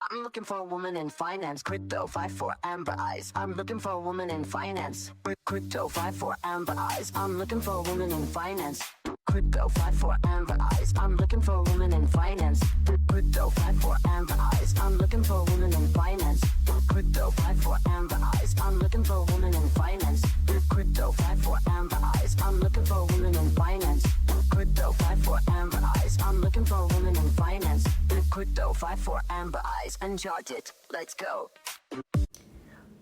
I'm looking for a woman in finance. Crypto 5 4 amber eyes. I'm looking for a woman in finance. Crypto 5 4 amber eyes. I'm looking for a woman in finance. Crypto 5 4 amber eyes. I'm looking for a woman in finance. Crypto 5 4 amber eyes. I'm looking for a woman in finance. Crypto 5 4 amber eyes. I'm looking for a woman in finance. Crypto 5 4 amber eyes. I'm looking for a woman in finance. Crypto 5 4 amber eyes. I'm looking for a woman in finance. Crypto 5 4 amber eyes. Uncharted. Let's go.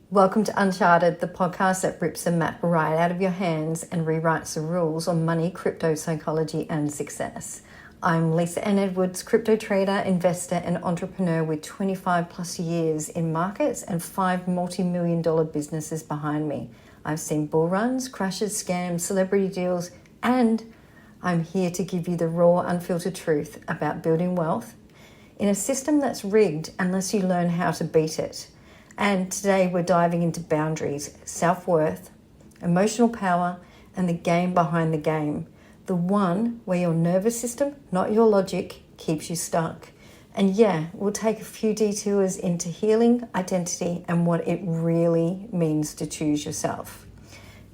Welcome to Uncharted, the podcast that rips a map right out of your hands and rewrites the rules on money, crypto, psychology, and success. I'm Lisa Ann Edwards, crypto trader, investor, and entrepreneur with 25 plus years in markets and 5 multi-million-dollar businesses behind me. I've seen bull runs, crashes, scams, celebrity deals, and I'm here to give you the raw, unfiltered truth about building wealth in a system that's rigged unless you learn how to beat it. And today we're diving into boundaries, self-worth, emotional power, and the game behind the game. The one where your nervous system, not your logic, keeps you stuck. And yeah, we'll take a few detours into healing, identity, and what it really means to choose yourself.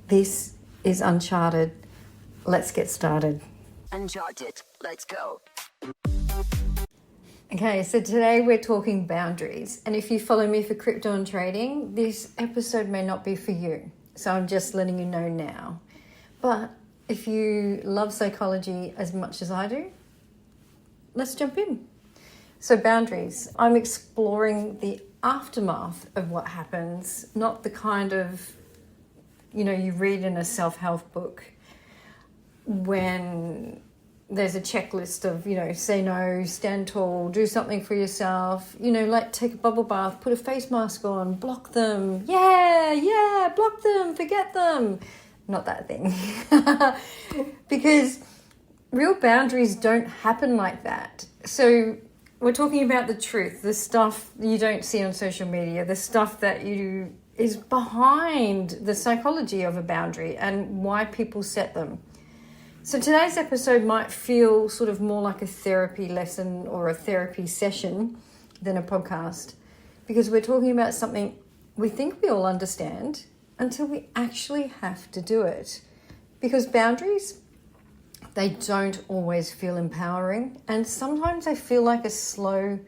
This is Uncharted. Let's get started. Uncharted. Let's go. Okay, so today we're talking boundaries. And if you follow me for crypto and trading, this episode may not be for you. So I'm just letting you know now. But if you love psychology as much as I do, let's jump in. So boundaries. I'm exploring the aftermath of what happens, not the kind of, you read in a self-help book when there's a checklist of, say no, stand tall, do something for yourself, like take a bubble bath, put a face mask on, block them. Yeah, block them, forget them. Not that thing. Because real boundaries don't happen like that. So we're talking about the truth, the stuff you don't see on social media, the stuff that is behind the psychology of a boundary and why people set them. So today's episode might feel sort of more like a therapy lesson or a therapy session than a podcast, because we're talking about something we think we all understand until we actually have to do it. Because boundaries, they don't always feel empowering, and sometimes they feel like a slow,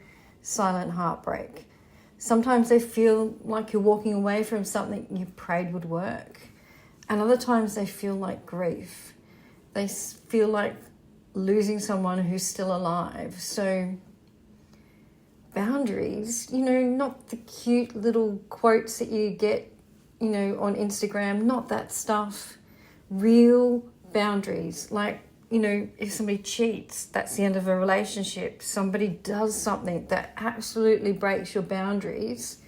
silent heartbreak. Sometimes they feel like you're walking away from something you prayed would work, and other times they feel like grief. They feel like losing someone who's still alive. So boundaries, not the cute little quotes that you get, on Instagram, not that stuff. Real boundaries, like, if somebody cheats, that's the end of a relationship. Somebody does something that absolutely breaks your boundaries.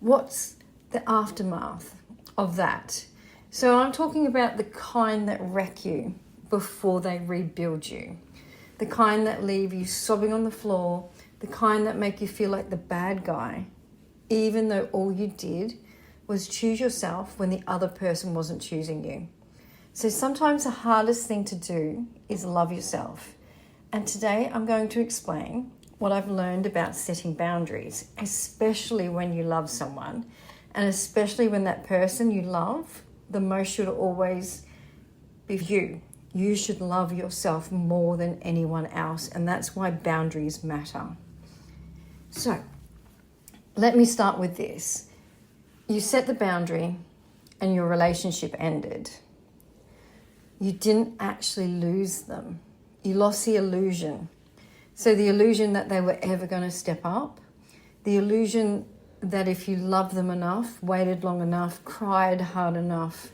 What's the aftermath of that? So I'm talking about the kind that wreck you before they rebuild you. The kind that leave you sobbing on the floor, the kind that make you feel like the bad guy, even though all you did was choose yourself when the other person wasn't choosing you. So sometimes the hardest thing to do is love yourself. And today I'm going to explain what I've learned about setting boundaries, especially when you love someone, and especially when that person you love the most should always be you. You should love yourself more than anyone else, and that's why boundaries matter. So, let me start with this. You set the boundary and your relationship ended. You didn't actually lose them. You lost the illusion. So the illusion that they were ever going to step up, the illusion that if you loved them enough, waited long enough, cried hard enough,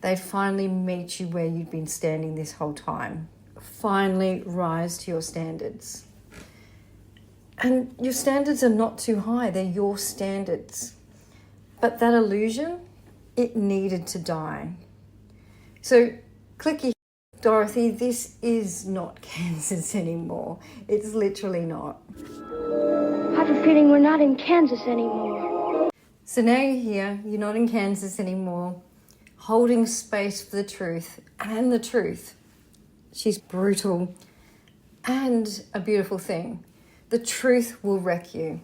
they'd finally meet you where you'd been standing this whole time. Finally rise to your standards. And your standards are not too high, they're your standards. But that illusion, it needed to die. So, clicky, Dorothy, this is not Kansas anymore. It's literally not. I have a feeling we're not in Kansas anymore. So now you're here, you're not in Kansas anymore, holding space for the truth. And the truth, she's brutal and a beautiful thing. The truth will wreck you.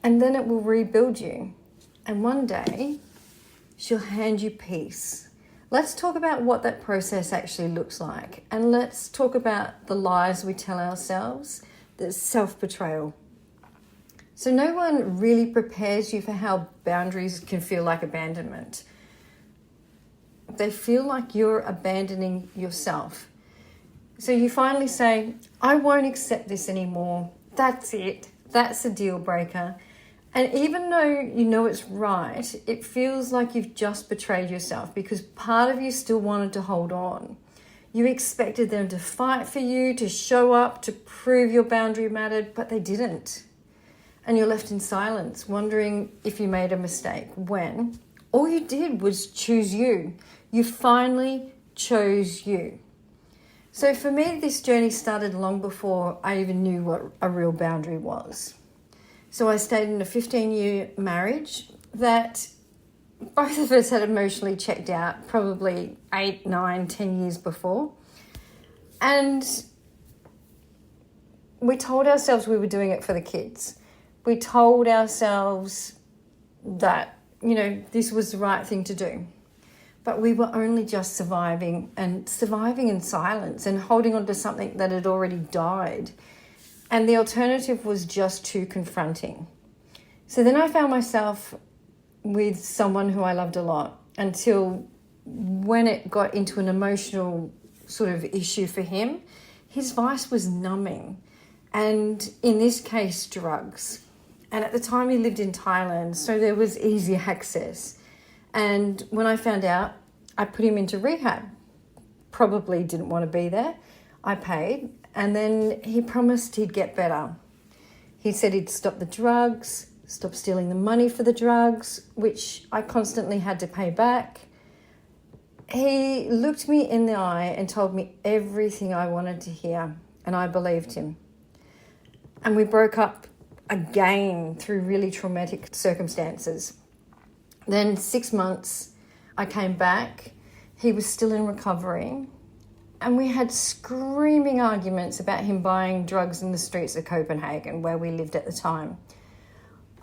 and then it will rebuild you. And one day, she'll hand you peace. Let's talk about what that process actually looks like. And let's talk about the lies we tell ourselves, the self-betrayal. So no one really prepares you for how boundaries can feel like abandonment. They feel like you're abandoning yourself. So you finally say, I won't accept this anymore. That's it. That's a deal breaker. And even though you know it's right, it feels like you've just betrayed yourself because part of you still wanted to hold on. You expected them to fight for you, to show up, to prove your boundary mattered, but they didn't. And you're left in silence, wondering if you made a mistake when all you did was choose you. You finally chose you. So for me, this journey started long before I even knew what a real boundary was. So I stayed in a 15-year marriage that both of us had emotionally checked out probably 8, 9, 10 years before. And we told ourselves we were doing it for the kids. We told ourselves that, this was the right thing to do. But we were only just surviving in silence and holding on to something that had already died. And the alternative was just too confronting. So then I found myself with someone who I loved a lot until when it got into an emotional sort of issue for him, his vice was numbing. And in this case, drugs. And at the time he lived in Thailand, so there was easy access. And when I found out, I put him into rehab. Probably didn't want to be there. I paid. And then he promised he'd get better. He said he'd stop the drugs, stop stealing the money for the drugs, which I constantly had to pay back. He looked me in the eye and told me everything I wanted to hear, and I believed him. And we broke up again through really traumatic circumstances. Then 6 months, I came back. He was still in recovery. And we had screaming arguments about him buying drugs in the streets of Copenhagen, where we lived at the time.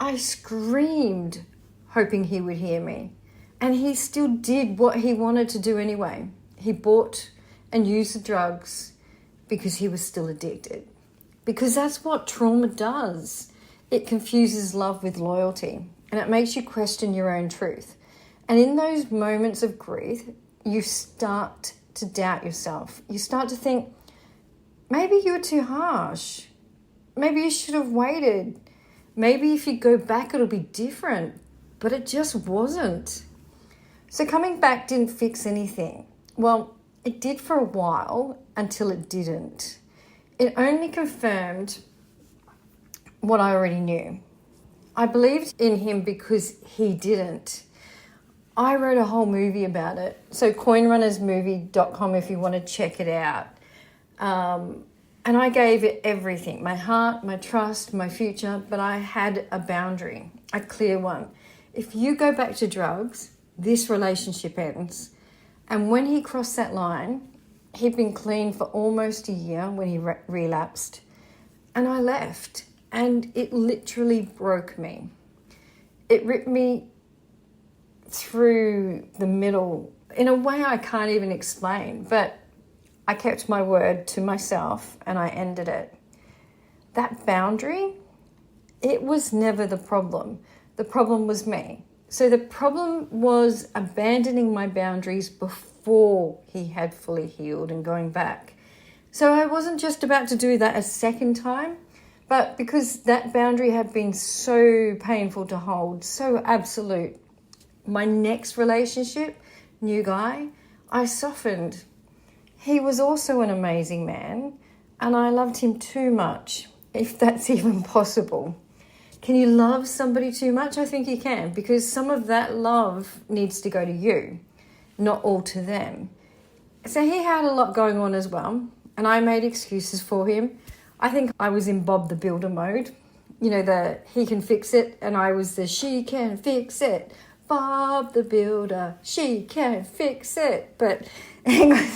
I screamed, hoping he would hear me. And he still did what he wanted to do anyway. He bought and used the drugs because he was still addicted. Because that's what trauma does. It confuses love with loyalty, and it makes you question your own truth. And in those moments of grief, you start to doubt yourself. You start to think, maybe you were too harsh. Maybe you should have waited. Maybe if you go back, it'll be different. But it just wasn't. So coming back didn't fix anything. Well, it did for a while until it didn't. It only confirmed what I already knew. I believed in him because he didn't. I wrote a whole movie about it. So coinrunnersmovie.com if you want to check it out. And I gave it everything, my heart, my trust, my future, but I had a boundary, a clear one. If you go back to drugs, this relationship ends. And when he crossed that line, he'd been clean for almost a year when he relapsed. And I left. And it literally broke me. It ripped me through the middle in a way I can't even explain, but I kept my word to myself and I ended it. That boundary, it was never the problem. The problem was me. So the problem was abandoning my boundaries before he had fully healed and going back. So I wasn't just about to do that a second time, but because that boundary had been so painful to hold, so absolute, my next relationship, new guy, I softened. He was also an amazing man, and I loved him too much, if that's even possible. Can you love somebody too much? I think you can, because some of that love needs to go to you, not all to them. So he had a lot going on as well, and I made excuses for him. I think I was in Bob the Builder mode, the he can fix it, and I was the she can fix it. Bob the Builder, she can fix it. But anyway,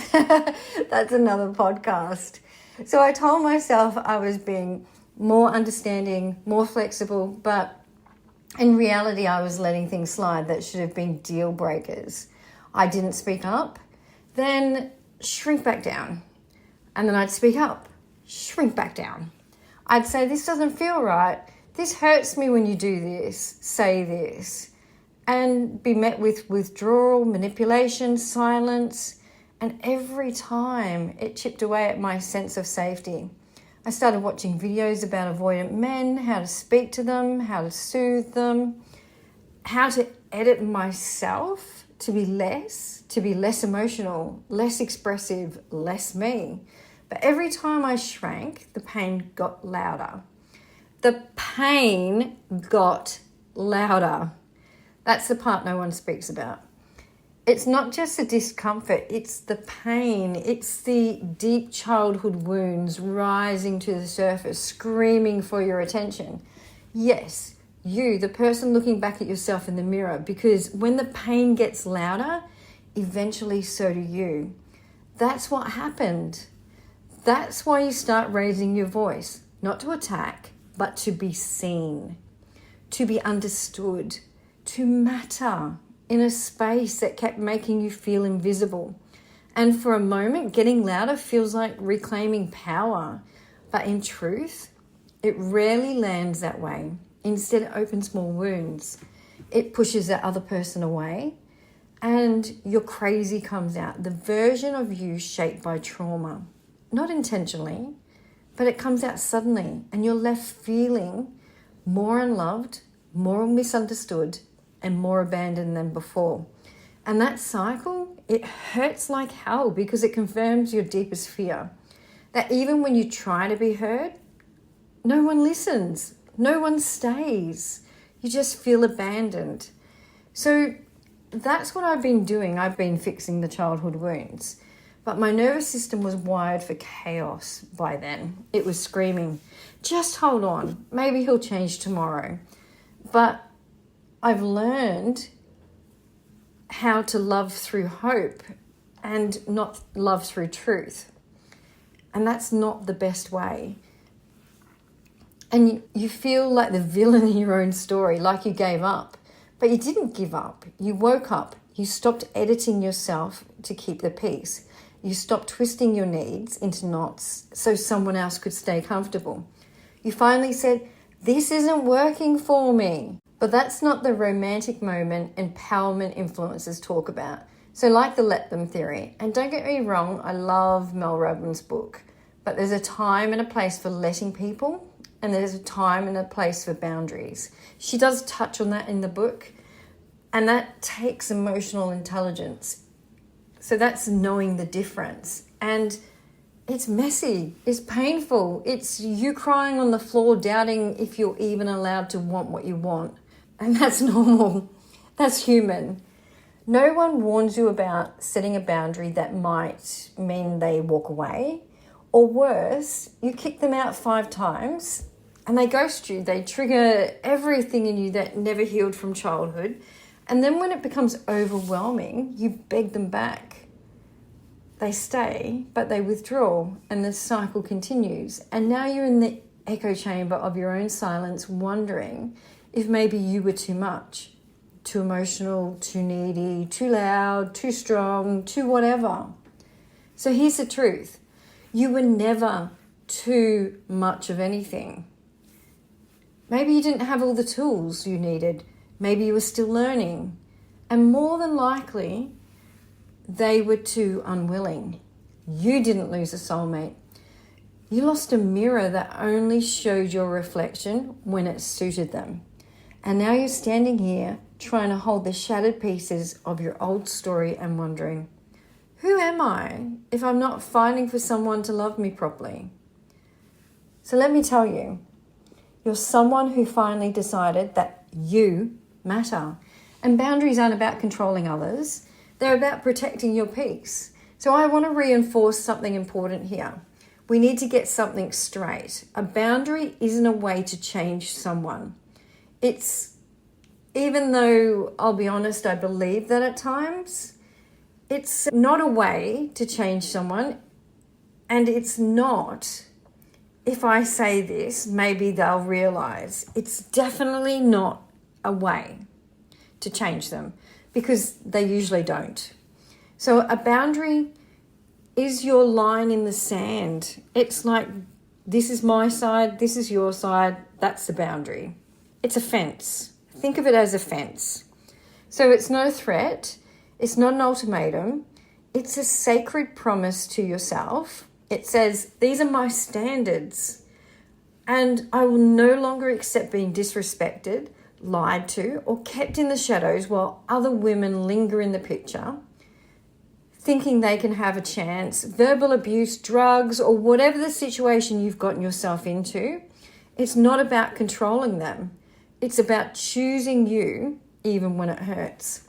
that's another podcast. So I told myself I was being more understanding, more flexible, but In reality, I was letting things slide that should have been deal breakers. I didn't speak up, then shrink back down. And then I'd speak up, shrink back down. I'd say, this doesn't feel right. This hurts me when you do this, say this. And be met with withdrawal, manipulation, silence. And every time it chipped away at my sense of safety. I started watching videos about avoidant men, how to speak to them, how to soothe them, how to edit myself to be less emotional, less expressive, less me. But every time I shrank, the pain got louder. The pain got louder. That's the part no one speaks about. It's not just the discomfort, it's the pain. It's the deep childhood wounds rising to the surface, screaming for your attention. Yes, you, the person looking back at yourself in the mirror, because when the pain gets louder, eventually so do you. That's what happened. That's why you start raising your voice, not to attack, but to be seen, to be understood, to matter in a space that kept making you feel invisible. And for a moment, getting louder feels like reclaiming power. But in truth, it rarely lands that way. Instead, it opens more wounds. It pushes that other person away, and your crazy comes out. The version of you shaped by trauma. Not intentionally, but it comes out suddenly, and you're left feeling more unloved, more misunderstood, and more abandoned than before. And that cycle, it hurts like hell because it confirms your deepest fear. That even when you try to be heard, no one listens, no one stays. You just feel abandoned. So that's what I've been doing. I've been fixing the childhood wounds. But my nervous system was wired for chaos by then. It was screaming, just hold on, maybe he'll change tomorrow. But I've learned how to love through hope and not love through truth. And that's not the best way. And you feel like the villain in your own story, like you gave up. But you didn't give up. You woke up. You stopped editing yourself to keep the peace. You stopped twisting your needs into knots so someone else could stay comfortable. You finally said, this isn't working for me. But that's not the romantic moment empowerment influencers talk about. So like the let them theory, and don't get me wrong, I love Mel Robbins' book, but there's a time and a place for letting people, and there's a time and a place for boundaries. She does touch on that in the book, and that takes emotional intelligence. So that's knowing the difference. And it's messy, it's painful, it's you crying on the floor, doubting if you're even allowed to want what you want. And that's normal. That's human. No one warns you about setting a boundary that might mean they walk away. Or worse, you kick them out 5 times and they ghost you. They trigger everything in you that never healed from childhood. And then when it becomes overwhelming, you beg them back. They stay, but they withdraw, and the cycle continues. And now you're in the echo chamber of your own silence, wondering if maybe you were too much, too emotional, too needy, too loud, too strong, too whatever. So here's the truth. You were never too much of anything. Maybe you didn't have all the tools you needed. Maybe you were still learning. And more than likely, they were too unwilling. You didn't lose a soulmate. You lost a mirror that only showed your reflection when it suited them. And now you're standing here trying to hold the shattered pieces of your old story and wondering, who am I if I'm not fighting for someone to love me properly? So let me tell you, you're someone who finally decided that you matter. And boundaries aren't about controlling others. They're about protecting your peace. So I want to reinforce something important here. We need to get something straight. A boundary isn't a way to change someone. It's, even though I'll be honest, I believe that at times, it's not a way to change someone. And it's not, if I say this, maybe they'll realize, it's definitely not a way to change them, because they usually don't. So a boundary is your line in the sand. It's like, this is my side, this is your side, that's the boundary. It's a fence. Think of it as a fence. So it's no threat, it's not an ultimatum, it's a sacred promise to yourself. It says, these are my standards, and I will no longer accept being disrespected, lied to, or kept in the shadows while other women linger in the picture, thinking they can have a chance. Verbal abuse, drugs, or whatever the situation you've gotten yourself into, it's not about controlling them. It's about choosing you, even when it hurts.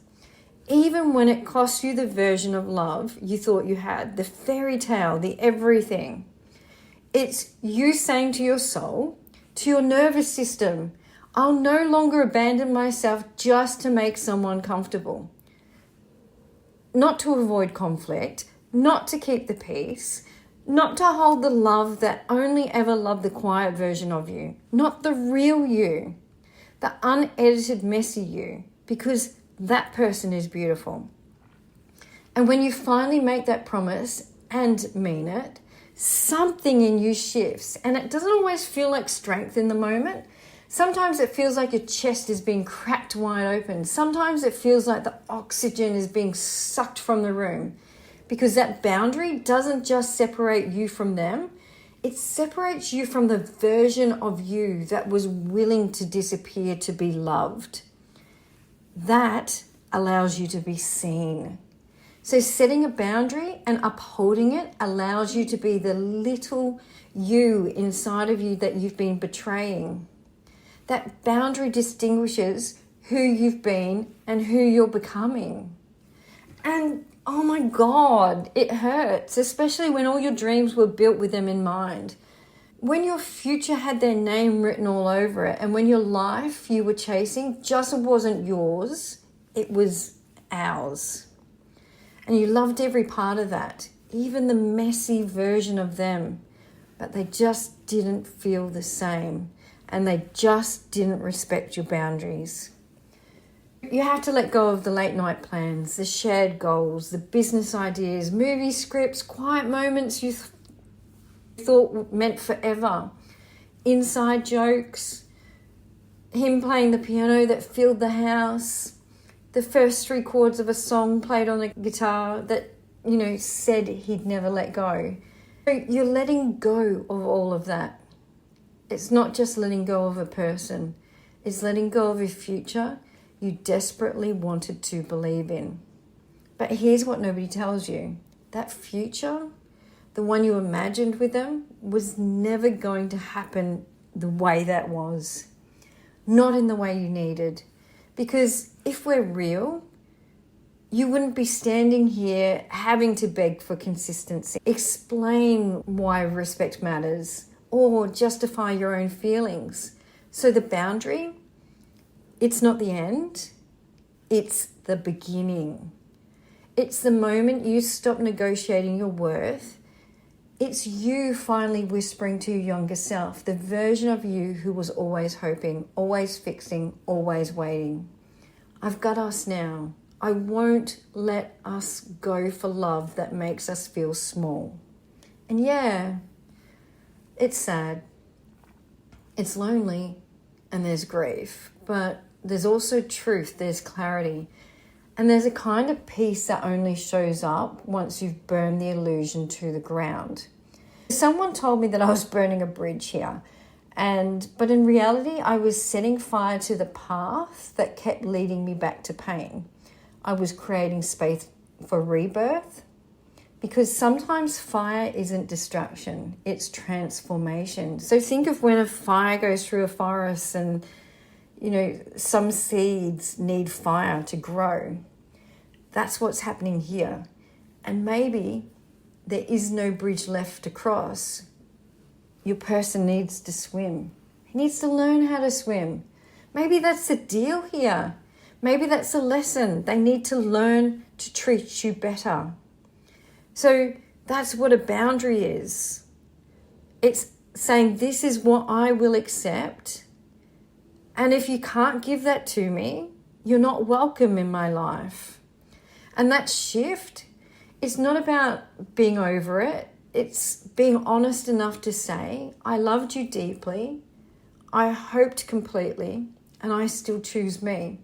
Even when it costs you the version of love you thought you had, the fairy tale, the everything. It's you saying to your soul, to your nervous system, I'll no longer abandon myself just to make someone comfortable. Not to avoid conflict, not to keep the peace, not to hold the love that only ever loved the quiet version of you, not the real you, the unedited, messy you, because that person is beautiful. And when you finally make that promise and mean it, something in you shifts, and it doesn't always feel like strength in the moment. Sometimes it feels like your chest is being cracked wide open. Sometimes it feels like the oxygen is being sucked from the room, because that boundary doesn't just separate you from them. It separates you from the version of you that was willing to disappear to be loved. That allows you to be seen. So setting a boundary and upholding it allows you to be the little you inside of you that you've been betraying. That boundary distinguishes who you've been and who you're becoming. And oh my God, it hurts, especially when all your dreams were built with them in mind. When your future had their name written all over it, and when your life you were chasing just wasn't yours, it was ours. And you loved every part of that, even the messy version of them, but they just didn't feel the same. And they just didn't respect your boundaries. You have to let go of the late night plans, the shared goals, the business ideas, movie scripts, quiet moments you thought meant forever, inside jokes, him playing the piano that filled the house, the first 3 chords of a song played on the guitar that, said he'd never let go. So you're letting go of all of that. It's not just letting go of a person. It's letting go of a future you desperately wanted to believe in. But here's what nobody tells you. That future, the one you imagined with them, was never going to happen the way that was. Not in the way you needed. Because if we're real, you wouldn't be standing here having to beg for consistency, explain why respect matters, or justify your own feelings. So the boundary, it's not the end, it's the beginning. It's the moment you stop negotiating your worth. It's you finally whispering to your younger self, the version of you who was always hoping, always fixing, always waiting. I've got us now. I won't let us go for love that makes us feel small. And yeah, it's sad, it's lonely, and there's grief, but there's also truth, there's clarity, and there's a kind of peace that only shows up once you've burned the illusion to the ground. Someone told me that I was burning a bridge here, but in reality, I was setting fire to the path that kept leading me back to pain. I was creating space for rebirth, because sometimes fire isn't destruction, it's transformation. So think of when a fire goes through a forest and, some seeds need fire to grow. That's what's happening here. And maybe there is no bridge left to cross. Your person needs to swim. He needs to learn how to swim. Maybe that's the deal here. Maybe that's the lesson. They need to learn to treat you better. So that's what a boundary is. It's saying, this is what I will accept And if you can't give that to me, you're not welcome in my life. And that shift is not about being over it. It's being honest enough to say, I loved you deeply, I hoped completely, and I still choose me.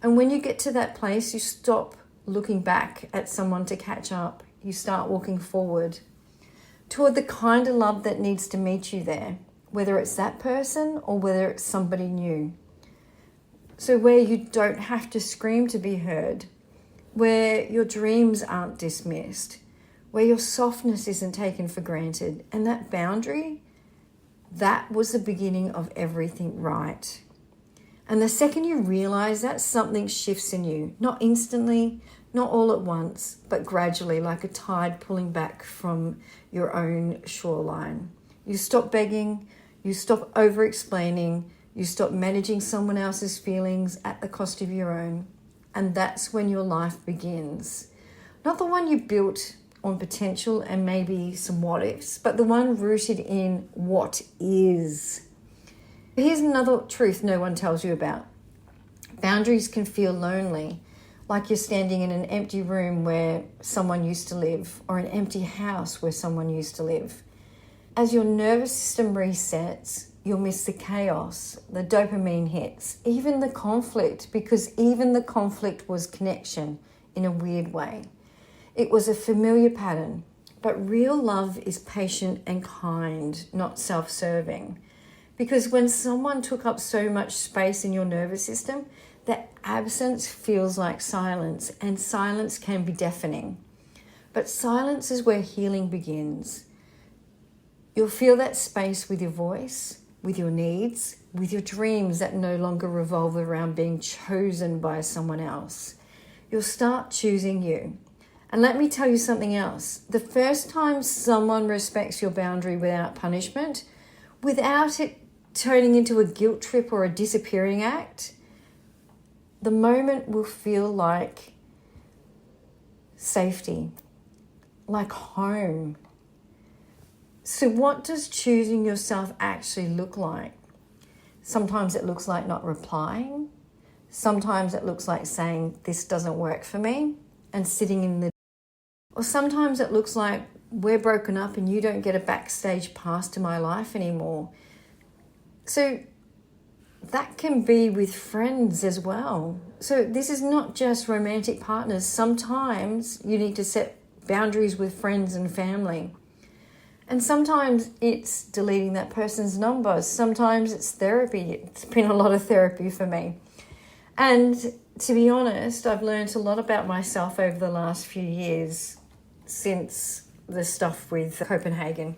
And when you get to that place, you stop looking back at someone to catch up. You start walking forward toward the kind of love that needs to meet you there, whether it's that person or whether it's somebody new. So where you don't have to scream to be heard, where your dreams aren't dismissed, where your softness isn't taken for granted. And that boundary, that was the beginning of everything right. And the second you realize that, something shifts in you, not instantly, not all at once, but gradually, like a tide pulling back from your own shoreline. You stop begging, you stop over-explaining, you stop managing someone else's feelings at the cost of your own. And that's when your life begins. Not the one you built on potential and maybe some what ifs, but the one rooted in what is. Here's another truth no one tells you about. Boundaries can feel lonely, like you're standing in an empty room where someone used to live, or an empty house where someone used to live. As your nervous system resets, you'll miss the chaos, the dopamine hits, even the conflict, because even the conflict was connection in a weird way. It was a familiar pattern, but real love is patient and kind, not self-serving. Because when someone took up so much space in your nervous system, that absence feels like silence, and silence can be deafening. But silence is where healing begins. You'll feel that space with your voice, with your needs, with your dreams that no longer revolve around being chosen by someone else. You'll start choosing you. And let me tell you something else. The first time someone respects your boundary without punishment, without it turning into a guilt trip or a disappearing act, the moment will feel like safety, like home. So what does choosing yourself actually look like? Sometimes it looks like not replying. Sometimes it looks like saying, this doesn't work for me, and sitting in the... Or sometimes it looks like, we're broken up and you don't get a backstage pass to my life anymore. So that can be with friends as well. So this is not just romantic partners. Sometimes you need to set boundaries with friends and family. And sometimes it's deleting that person's number. Sometimes it's therapy. It's been a lot of therapy for me. And to be honest, I've learned a lot about myself over the last few years since the stuff with Copenhagen.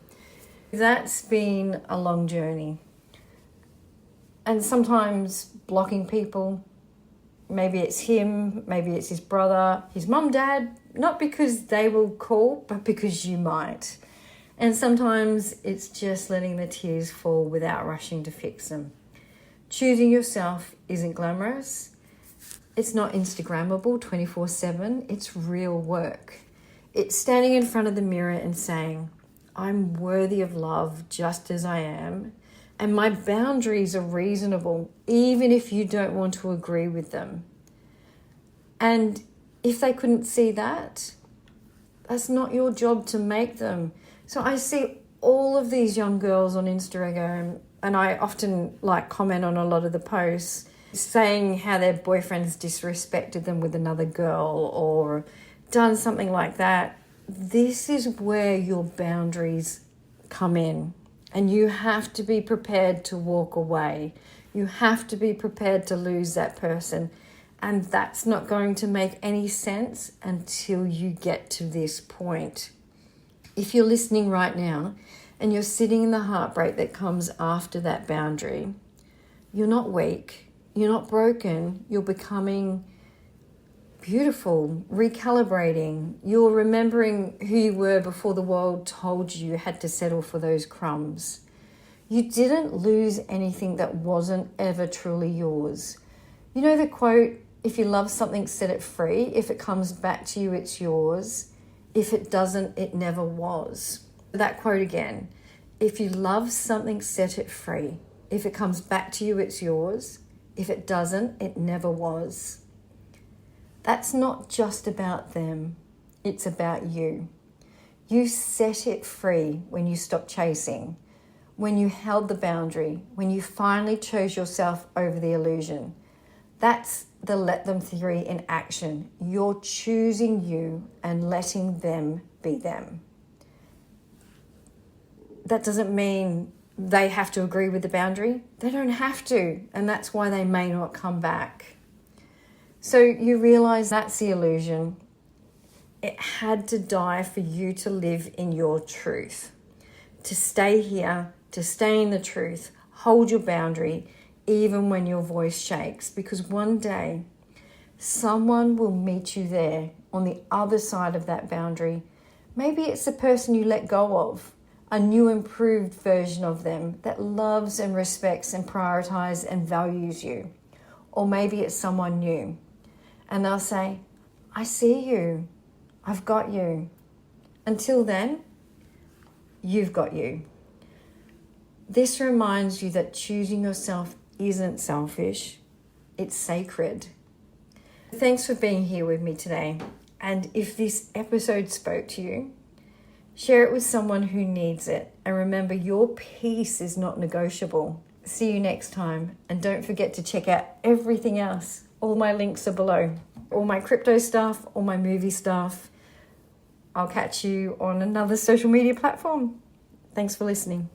That's been a long journey. And sometimes blocking people, maybe it's him, maybe it's his brother, his mum, dad, not because they will call, but because you might. And sometimes it's just letting the tears fall without rushing to fix them. Choosing yourself isn't glamorous. It's not Instagrammable 24/7. It's real work. It's standing in front of the mirror and saying, I'm worthy of love just as I am. And my boundaries are reasonable, even if you don't want to agree with them. And if they couldn't see that, that's not your job to make them. So I see all of these young girls on Instagram, and I often comment on a lot of the posts, saying how their boyfriends disrespected them with another girl or done something like that. This is where your boundaries come in. And you have to be prepared to walk away. You have to be prepared to lose that person. And that's not going to make any sense until you get to this point. If you're listening right now and you're sitting in the heartbreak that comes after that boundary, you're not weak. You're not broken. You're becoming beautiful, recalibrating. You're remembering who you were before the world told you had to settle for those crumbs. You didn't lose anything that wasn't ever truly yours. You know the quote, if you love something, set it free. If it comes back to you, it's yours. If it doesn't, it never was. That quote again, if you love something, set it free. If it comes back to you, it's yours. If it doesn't, it never was. That's not just about them. It's about you. You set it free when you stopped chasing, when you held the boundary, when you finally chose yourself over the illusion. That's the let them theory in action. You're choosing you and letting them be them. That doesn't mean they have to agree with the boundary. They don't have to, and that's why they may not come back. So you realize that's the illusion. It had to die for you to live in your truth, to stay here, to stay in the truth, hold your boundary, even when your voice shakes, because one day someone will meet you there on the other side of that boundary. Maybe it's the person you let go of, a new improved version of them that loves and respects and prioritizes and values you. Or maybe it's someone new and they'll say, I see you, I've got you. Until then, you've got you. This reminds you that choosing yourself isn't selfish, it's sacred. Thanks for being here with me today. And if this episode spoke to you, share it with someone who needs it. And remember, your peace is not negotiable. See you next time. And don't forget to check out everything else. All my links are below. All my crypto stuff, all my movie stuff. I'll catch you on another social media platform. Thanks for listening.